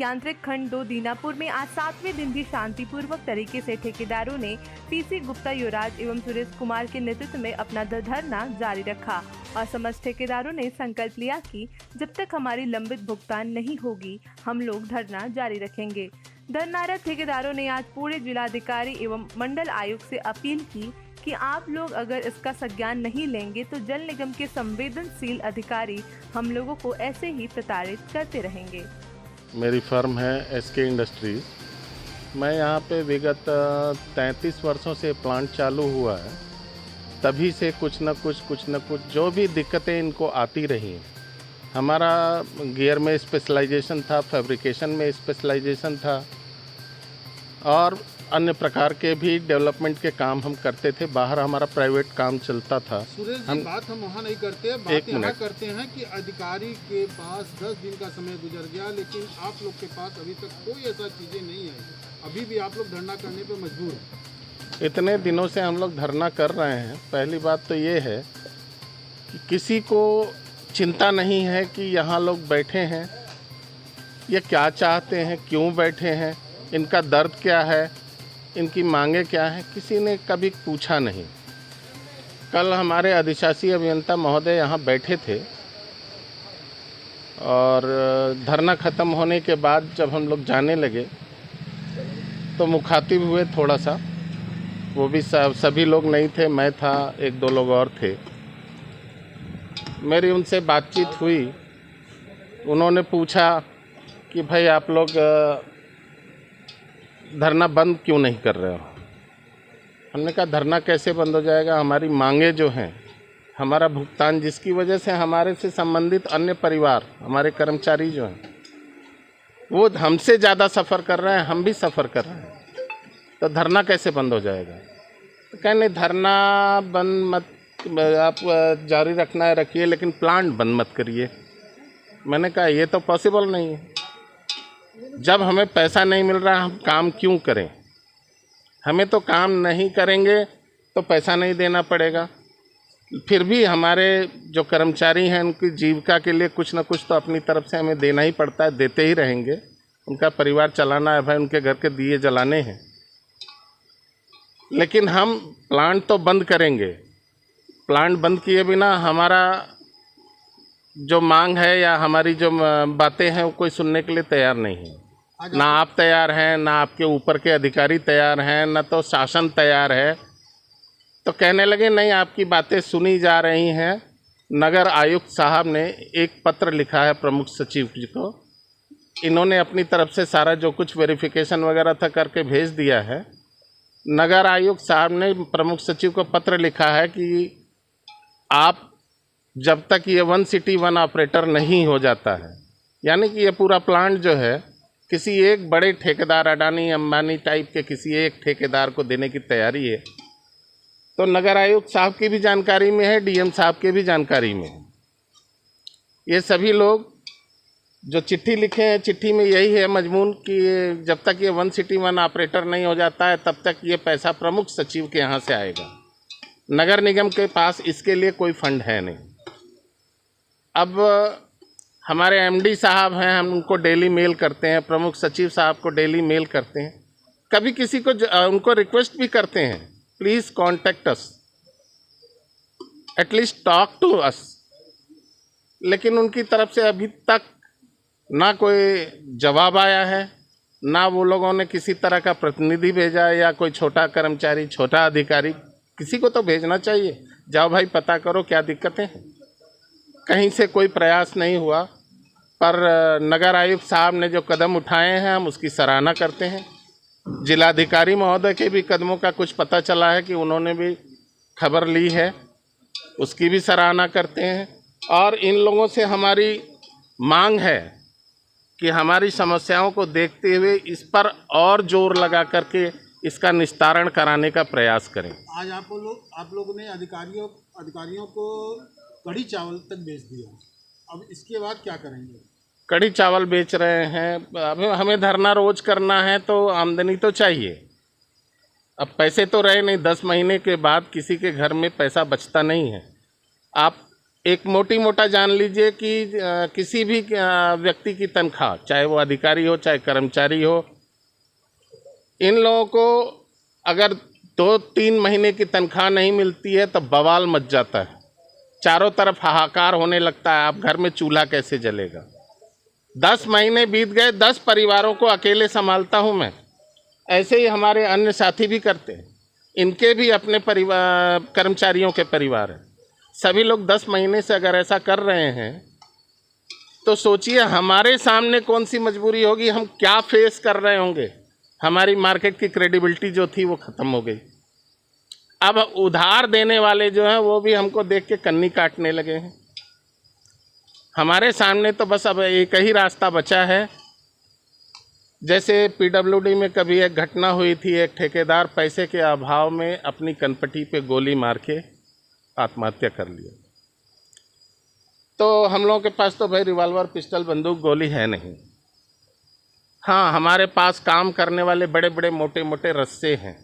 यांत्रिक खंड 2 दीनापुर में आज 7वें दिन भी शांतिपूर्वक तरीके से ठेकेदारों ने पीसी गुप्ता, युवराज एवं सुरेश कुमार के नेतृत्व में अपना धरना जारी रखा और समस्त ठेकेदारों ने संकल्प लिया कि जब तक हमारी लंबित भुगतान नहीं होगी हम लोग धरना जारी रखेंगे। धरनारत ठेकेदारों ने आज पूरे जिलाधिकारी एवं मंडल आयुक्त से अपील की कि आप लोग अगर इसका संज्ञान नहीं लेंगे तो जल निगम के संवेदनशील अधिकारी हम लोगों को ऐसे ही प्रताड़ित करते रहेंगे। मेरी फर्म है SK इंडस्ट्रीज। मैं यहाँ पे विगत 33 वर्षों से प्लांट चालू हुआ है, तभी से कुछ न कुछ जो भी दिक्कतें इनको आती रही। हमारा गियर में स्पेशलाइजेशन था, फैब्रिकेशन में स्पेशलाइजेशन था और अन्य प्रकार के भी डेवलपमेंट के काम हम करते थे। बाहर हमारा प्राइवेट काम चलता था। सुरेश जी, बात हम वहाँ नहीं करते, बात यहाँ करते हैं कि अधिकारी के पास 10 दिन का समय गुजर गया, लेकिन आप लोग के पास अभी तक कोई ऐसा चीज़ें नहीं है। अभी भी आप लोग धरना करने पे मजबूर हैं। इतने दिनों से हम लोग धरना कर रहे हैं। पहली बात तो ये है कि किसी को चिंता नहीं है कि यहाँ लोग बैठे हैं, ये क्या चाहते हैं, क्यों बैठे हैं, इनका दर्द क्या है, इनकी मांगे क्या हैं, किसी ने कभी पूछा नहीं। कल हमारे अधिशासी अभियंता महोदय यहाँ बैठे थे और धरना ख़त्म होने के बाद जब हम लोग जाने लगे तो मुखातिब हुए थोड़ा सा। वो भी सभी लोग नहीं थे, मैं था, 1-2 लोग और थे। मेरी उनसे बातचीत हुई। उन्होंने पूछा कि भाई आप लोग धरना बंद क्यों नहीं कर रहे हो। हमने कहा धरना कैसे बंद हो जाएगा, हमारी मांगे जो हैं, हमारा भुगतान, जिसकी वजह से हमारे से संबंधित अन्य परिवार, हमारे कर्मचारी जो हैं वो हमसे ज़्यादा सफ़र कर रहे हैं, हम भी सफ़र कर रहे हैं, तो धरना कैसे बंद हो जाएगा। तो कहने धरना बंद मत, आप जारी रखना है रखिए, लेकिन प्लांट बंद मत करिए। मैंने कहा ये तो पॉसिबल नहीं है। जब हमें पैसा नहीं मिल रहा हम काम क्यों करें। हमें तो काम नहीं करेंगे तो पैसा नहीं देना पड़ेगा। फिर भी हमारे जो कर्मचारी हैं उनकी जीविका के लिए कुछ ना कुछ तो अपनी तरफ से हमें देना ही पड़ता है, देते ही रहेंगे। उनका परिवार चलाना है भाई, उनके घर के दिए जलाने हैं। लेकिन हम प्लांट तो बंद करेंगे। प्लांट बंद किए बिना हमारा जो मांग है या हमारी जो बातें हैं वो कोई सुनने के लिए तैयार नहीं है। ना आप तैयार हैं, ना आपके ऊपर के अधिकारी तैयार हैं, ना तो शासन तैयार है। तो कहने लगे नहीं आपकी बातें सुनी जा रही हैं। नगर आयुक्त साहब ने एक पत्र लिखा है प्रमुख सचिव जी को। इन्होंने अपनी तरफ से सारा जो कुछ वेरिफिकेशन वगैरह था करके भेज दिया है। नगर आयुक्त साहब ने प्रमुख सचिव को पत्र लिखा है कि आप जब तक ये 1 सिटी 1 ऑपरेटर नहीं हो जाता है, यानी कि ये पूरा प्लांट जो है किसी एक बड़े ठेकेदार, अडानी अंबानी टाइप के किसी एक ठेकेदार को देने की तैयारी है। तो नगर आयुक्त साहब की भी जानकारी में है, DM साहब के भी जानकारी में है। ये सभी लोग जो चिट्ठी लिखे हैं, चिट्ठी में यही है मजमून कि जब तक ये 1 सिटी 1 ऑपरेटर नहीं हो जाता है तब तक ये पैसा प्रमुख सचिव के यहाँ से आएगा। नगर निगम के पास इसके लिए कोई फंड है नहीं। अब हमारे MD साहब हैं, हम उनको डेली मेल करते हैं, प्रमुख सचिव साहब को डेली मेल करते हैं, कभी किसी को उनको रिक्वेस्ट भी करते हैं please contact us, at least talk to us. लेकिन उनकी तरफ से अभी तक ना कोई जवाब आया है, ना वो लोगों ने किसी तरह का प्रतिनिधि भेजा है या कोई छोटा कर्मचारी, छोटा अधिकारी, किसी को तो भेजना चाहिए, जाओ भाई पता करो क्या दिक्कतें हैं। कहीं से कोई प्रयास नहीं हुआ। पर नगर आयुक्त साहब ने जो कदम उठाए हैं हम उसकी सराहना करते हैं। जिलाधिकारी महोदय के भी कदमों का कुछ पता चला है कि उन्होंने भी खबर ली है, उसकी भी सराहना करते हैं। और इन लोगों से हमारी मांग है कि हमारी समस्याओं को देखते हुए इस पर और जोर लगा करके इसका निस्तारण कराने का प्रयास करें। आज आप लोगों ने अधिकारियों को कढ़ी चावल तक बेच दिया, अब इसके बाद क्या करेंगे। कढ़ी चावल बेच रहे हैं। अब हमें धरना रोज करना है तो आमदनी तो चाहिए। अब पैसे तो रहे नहीं, 10 महीने के बाद किसी के घर में पैसा बचता नहीं है। आप एक मोटी मोटा जान लीजिए कि किसी भी व्यक्ति की तनख्वाह, चाहे वो अधिकारी हो चाहे कर्मचारी हो, इन लोगों को अगर 2-3 महीने की तनख्वाह नहीं मिलती है तो बवाल मच जाता है, चारों तरफ हाहाकार होने लगता है। आप घर में चूल्हा कैसे जलेगा? 10 महीने बीत गए, 10 परिवारों को अकेले संभालता हूँ मैं। ऐसे ही हमारे अन्य साथी भी करते हैं, इनके भी अपने परिवार, कर्मचारियों के परिवार हैं। सभी लोग 10 महीने से अगर ऐसा कर रहे हैं तो सोचिए हमारे सामने कौन सी मजबूरी होगी, हम क्या फेस कर रहे होंगे। हमारी मार्केट की क्रेडिबिलिटी जो थी वो ख़त्म हो गई। अब उधार देने वाले जो हैं वो भी हमको देख के कन्नी काटने लगे हैं। हमारे सामने तो बस अब एक ही रास्ता बचा है। जैसे पीडब्ल्यूडी में कभी एक घटना हुई थी, एक ठेकेदार पैसे के अभाव में अपनी कनपटी पे गोली मार के आत्महत्या कर लिया। तो हम लोगों के पास तो भाई रिवॉल्वर, पिस्टल, बंदूक, गोली है नहीं। हाँ, हमारे पास काम करने वाले बड़े बड़े मोटे मोटे रस्से हैं,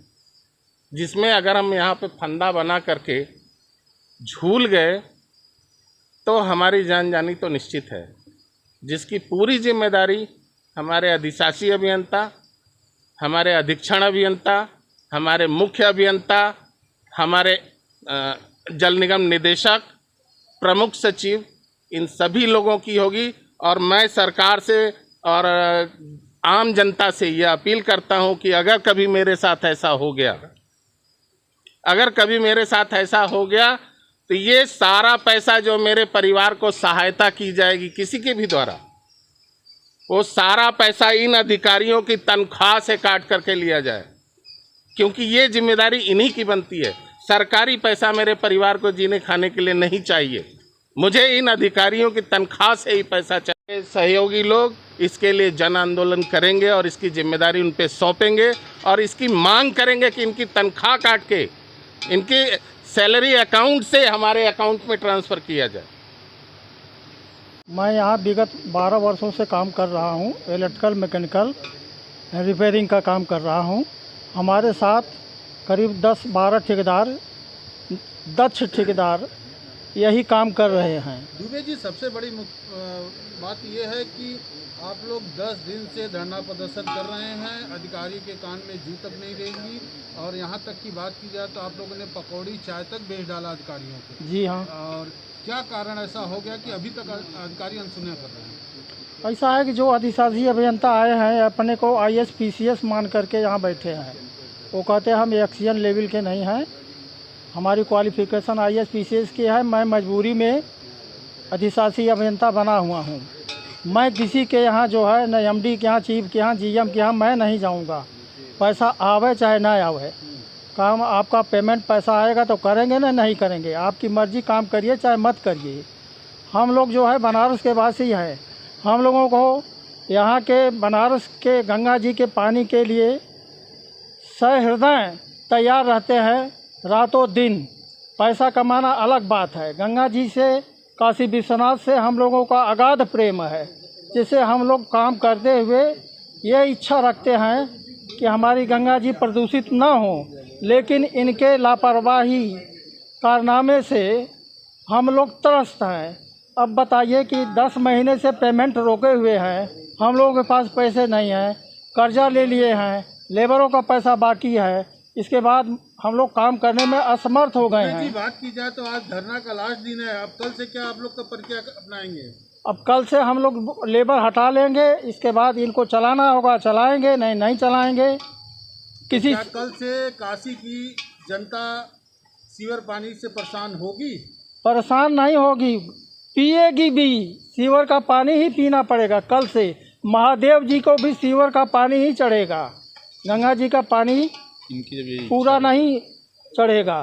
जिसमें अगर हम यहाँ पे फंदा बना करके झूल गए तो हमारी जान जानी तो निश्चित है, जिसकी पूरी जिम्मेदारी हमारे अधिशासी अभियंता, हमारे अधीक्षण अभियंता, हमारे मुख्य अभियंता, हमारे जल निगम निदेशक, प्रमुख सचिव, इन सभी लोगों की होगी। और मैं सरकार से और आम जनता से यह अपील करता हूं कि अगर कभी मेरे साथ ऐसा हो गया, तो ये सारा पैसा जो मेरे परिवार को सहायता की जाएगी किसी के भी द्वारा, वो सारा पैसा इन अधिकारियों की तनख्वाह से काट करके लिया जाए, क्योंकि ये जिम्मेदारी इन्हीं की बनती है। सरकारी पैसा मेरे परिवार को जीने खाने के लिए नहीं चाहिए, मुझे इन अधिकारियों की तनख्वाह से ही पैसा चाहिए। सहयोगी लोग इसके लिए जन आंदोलन करेंगे और इसकी जिम्मेदारी उन पे सौंपेंगे और इसकी मांग करेंगे कि इनकी तनख्वाह काट के इनके सैलरी अकाउंट से हमारे अकाउंट में ट्रांसफ़र किया जाए। मैं यहाँ विगत 12 वर्षों से काम कर रहा हूँ, इलेक्ट्रिकल मैकेनिकल रिपेयरिंग का काम कर रहा हूँ। हमारे साथ करीब 10-12 ठेकेदार, दक्ष ठेकेदार यही काम कर रहे हैं। दुबे जी, सबसे बड़ी बात यह है कि आप लोग 10 दिन से धरना प्रदर्शन कर रहे हैं, अधिकारी के कान में जू तक नहीं रहेंगी, और यहाँ तक की बात की जाए तो आप लोगों ने पकौड़ी चाय तक बेच डाला अधिकारियों को। जी हाँ। और क्या कारण ऐसा हो गया कि अभी तक अधिकारी अनसुना कर रहे हैं? ऐसा है कि जो अधिशासी अभियंता आए हैं अपने को IS PCS मान करके यहाँ बैठे हैं। वो कहते हैं हम एक्सीजन लेवल के नहीं हैं, हमारी क्वालिफिकेशन IS PCS की है। मैं मजबूरी में अधिशासी अभियंता बना हुआ हूँ। मैं किसी के यहाँ जो है न MD के यहाँ, चीफ के यहाँ, GM के यहाँ मैं नहीं जाऊँगा। पैसा आवे चाहे ना आवे, काम आपका पेमेंट पैसा आएगा तो करेंगे ना, नहीं करेंगे आपकी मर्ज़ी, काम करिए चाहे मत करिए। हम लोग जो है बनारस के वासी हैं। हम लोगों को यहाँ के बनारस के गंगा जी के पानी के लिए सहृदय तैयार रहते हैं रातों दिन। पैसा कमाना अलग बात है, गंगा जी से, काशी विश्वनाथ से हम लोगों का अगाध प्रेम है, जिससे हम लोग काम करते हुए ये इच्छा रखते हैं कि हमारी गंगा जी प्रदूषित ना हो। लेकिन इनके लापरवाही कारनामे से हम लोग त्रस्त हैं। अब बताइए कि 10 महीने से पेमेंट रोके हुए हैं, हम लोगों के पास पैसे नहीं हैं, कर्जा ले लिए हैं, लेबरों का पैसा बाकी है, इसके बाद हम लोग काम करने में असमर्थ हो गए हैं। बात की जाए तो आज धरना का लास्ट दिन है, अब कल से क्या आप लोग का प्रक्रिया अपनाएंगे? अब कल से हम लोग लेबर हटा लेंगे, इसके बाद इनको चलाना होगा, चलाएंगे, नहीं चलाएंगे। किसी कल से काशी की जनता सीवर पानी से परेशान होगी? परेशान नहीं होगी, पिएगी भी। सीवर का पानी ही पीना पड़ेगा कल से। महादेव जी को भी सीवर का पानी ही चढ़ेगा, गंगा जी का पानी पूरा नहीं चढ़ेगा।